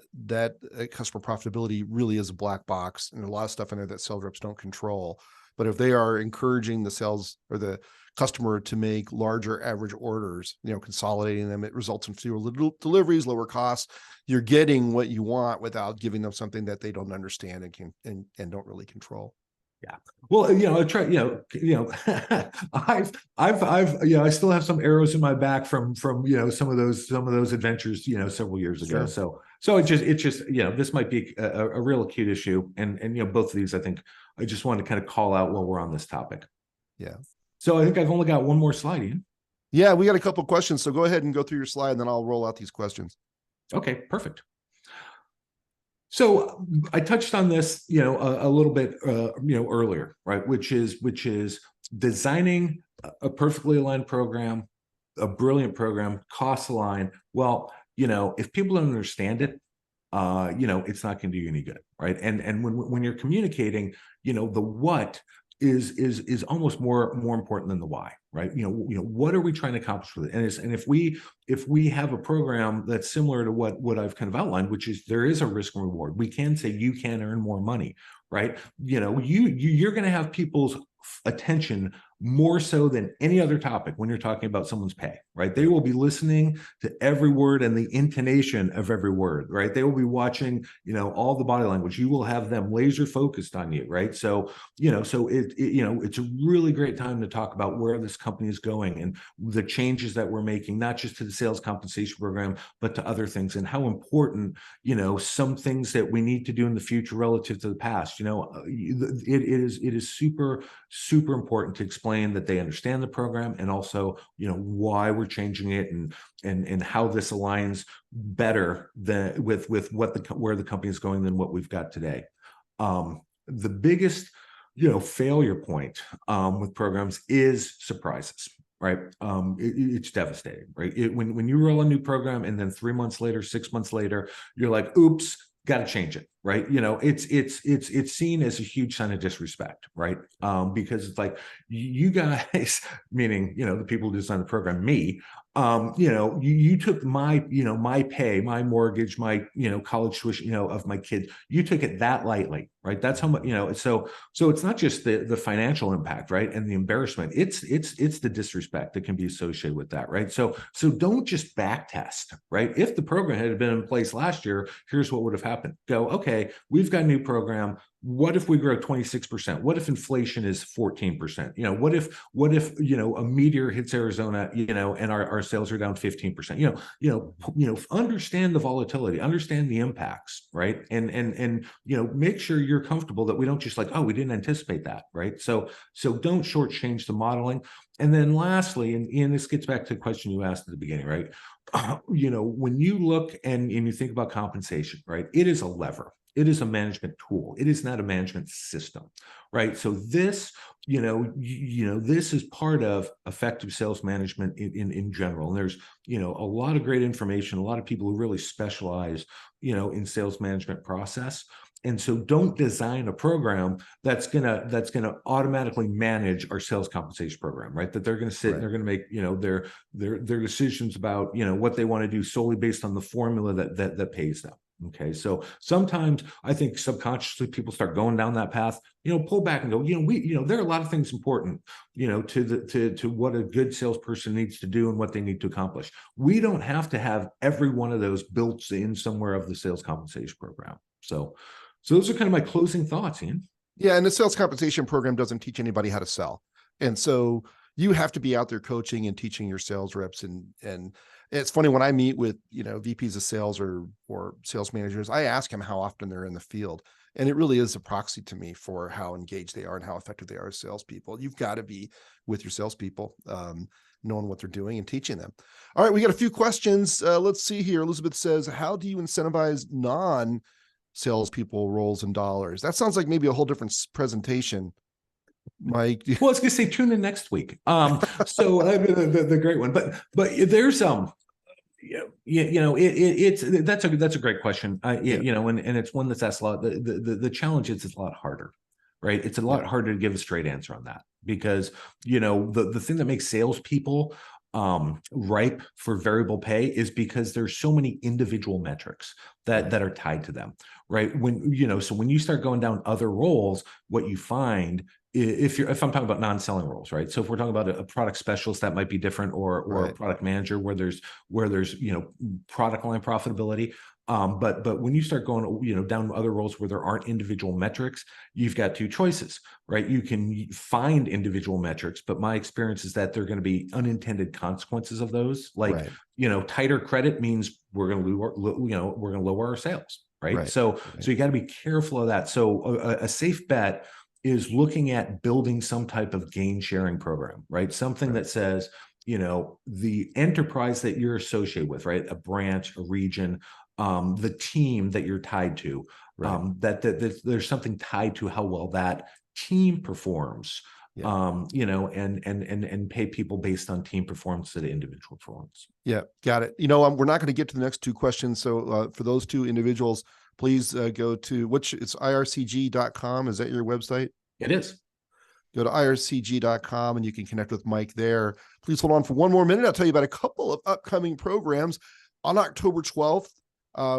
Speaker 1: customer profitability really is a black box, and a lot of stuff in there that sales reps don't control. But if they are encouraging the sales or the customer to make larger average orders, consolidating them, it results in fewer deliveries, lower costs. You're getting what you want without giving them something that they don't understand and don't really control.
Speaker 4: Yeah. Well, I try, I still have some arrows in my back from, some of those adventures, several years ago.
Speaker 1: Sure.
Speaker 4: So it just, this might be a real acute issue. And both of these, I think I just want to kind of call out while we're on this topic.
Speaker 1: Yeah.
Speaker 4: So I think I've only got one more slide, Ian.
Speaker 1: Yeah, we got a couple of questions. So go ahead and go through your slide, and then I'll roll out these questions.
Speaker 4: Okay, perfect. So I touched on this, a little bit, earlier, right? Which is designing a perfectly aligned program, a brilliant program, cost aligned. Well, if people don't understand it, it's not going to do you any good, right? And when you're communicating, the what is almost more important than the why, right? What are we trying to accomplish with it? And if we have a program that's similar to what I've kind of outlined, which is there is a risk and reward, we can say you can earn more money, right? You're going to have people's attention more so than any other topic when you're talking about someone's pay, right? They will be listening to every word and the intonation of every word, right? They will be watching, all the body language. You will have them laser focused on you, right? So, it's a really great time to talk about where this company is going and the changes that we're making, not just to the sales compensation program, but to other things, and how important, some things that we need to do in the future relative to the past. It is super, super important to explain that they understand the program, and also, why we're changing it, and how this aligns better than with where the company is going than what we've got today. The biggest failure point with programs is surprises, right? It's devastating, right? When you roll a new program and then 3 months later, 6 months later, you're like, oops, got to change it, right? It's seen as a huge sign of disrespect, right? Because it's like, you guys, meaning, the people who designed the program, me, you took my, my pay, my mortgage, my, college tuition, of my kids, you took it that lightly, right? That's how much, so it's not just the financial impact, right? And the embarrassment, it's the disrespect that can be associated with that, right? So don't just back test, right? If the program had been in place last year, here's what would have happened. Go, okay, we've got a new program. What if we grow 26%? What if inflation is 14%? What if a meteor hits Arizona, and our sales are down 15%? Understand the volatility, understand the impacts, right? And make sure you're comfortable that we don't just like, oh, we didn't anticipate that, right? So don't shortchange the modeling. And then lastly, and this gets back to the question you asked at the beginning, right? When you look and you think about compensation, right? It is a lever. It is a management tool. It is not a management system, right? So this, this is part of effective sales management in general. And there's, a lot of great information, a lot of people who really specialize, in sales management process. And so don't design a program that's gonna automatically manage our sales compensation program, right? That they're gonna sit and they're gonna make, their decisions about, what they want to do solely based on the formula that pays them. Okay, so sometimes I think subconsciously people start going down that path, pull back and go, there are a lot of things important, to what a good salesperson needs to do and what they need to accomplish. We don't have to have every one of those built in somewhere of the sales compensation program. So those are kind of my closing thoughts, Ian.
Speaker 1: Yeah, and the sales compensation program doesn't teach anybody how to sell. And so you have to be out there coaching and teaching your sales reps. And it's funny, when I meet with, VPs of sales or sales managers, I ask them how often they're in the field. And it really is a proxy to me for how engaged they are and how effective they are as salespeople. You've got to be with your salespeople, knowing what they're doing and teaching them. All right, we got a few questions. Let's see here. Elizabeth says, how do you incentivize non-salespeople roles in dollars? That sounds like maybe a whole different presentation. Mike.
Speaker 4: Well, I was going to say, tune in next week. So the great one, but there's that's a great question. And it's one that's asked a lot. The challenge is it's a lot harder, right? It's a lot harder to give a straight answer on that, because the thing that makes salespeople ripe for variable pay is because there's so many individual metrics that are tied to them, right? So when you start going down other roles, what you find, if I'm talking about non-selling roles, right? So if we're talking about a product specialist, that might be different, or a product manager where there's product line profitability. But when you start going, down other roles where there aren't individual metrics, you've got two choices, right? You can find individual metrics, but my experience is that there are going to be unintended consequences of those. Like, tighter credit means we're going to lower our sales, right? So you got to be careful of that. So a safe bet is looking at building some type of gain sharing program, right? Something that says, the enterprise that you're associated with, right? A branch, a region, the team that you're tied to, that there's something tied to how well that team performs, and pay people based on team performance instead of individual performance.
Speaker 1: Yeah, got it. We're not going to get to the next two questions. So for those two individuals, please go to it's ircg.com. Is that your website?
Speaker 4: It is.
Speaker 1: Go to ircg.com and you can connect with Mike there. Please hold on for one more minute. I'll tell you about a couple of upcoming programs. On October 12th,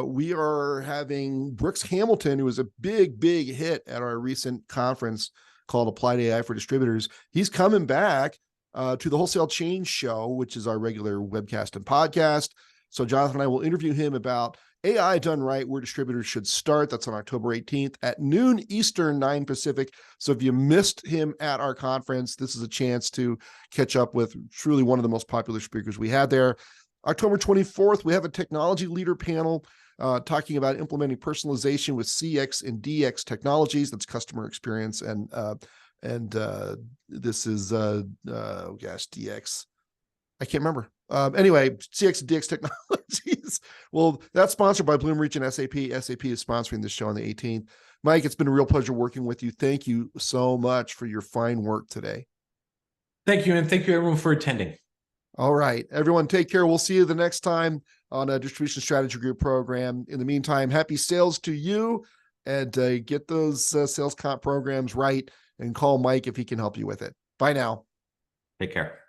Speaker 1: we are having Brooks Hamilton, who was a big hit at our recent conference called Applied AI for Distributors. He's coming back to the Wholesale Change Show, which is our regular webcast and podcast. So Jonathan and I will interview him about AI done right, where distributors should start. That's on October 18th at noon Eastern, 9 Pacific. So if you missed him at our conference, this is a chance to catch up with truly one of the most popular speakers we had there. October 24th, we have a technology leader panel talking about implementing personalization with CX and DX technologies. That's customer experience. And this is, DX. I can't remember. Anyway, CX and DX technologies. Well, that's sponsored by Bloomreach and SAP. SAP is sponsoring this show on the 18th. Mike, it's been a real pleasure working with you. Thank you so much for your fine work today.
Speaker 4: Thank you. And thank you everyone for attending.
Speaker 1: All right, everyone, take care. We'll see you the next time on a Distribution Strategy Group program. In the meantime, happy sales to you, and get those sales comp programs right, and call Mike if he can help you with it. Bye now.
Speaker 4: Take care.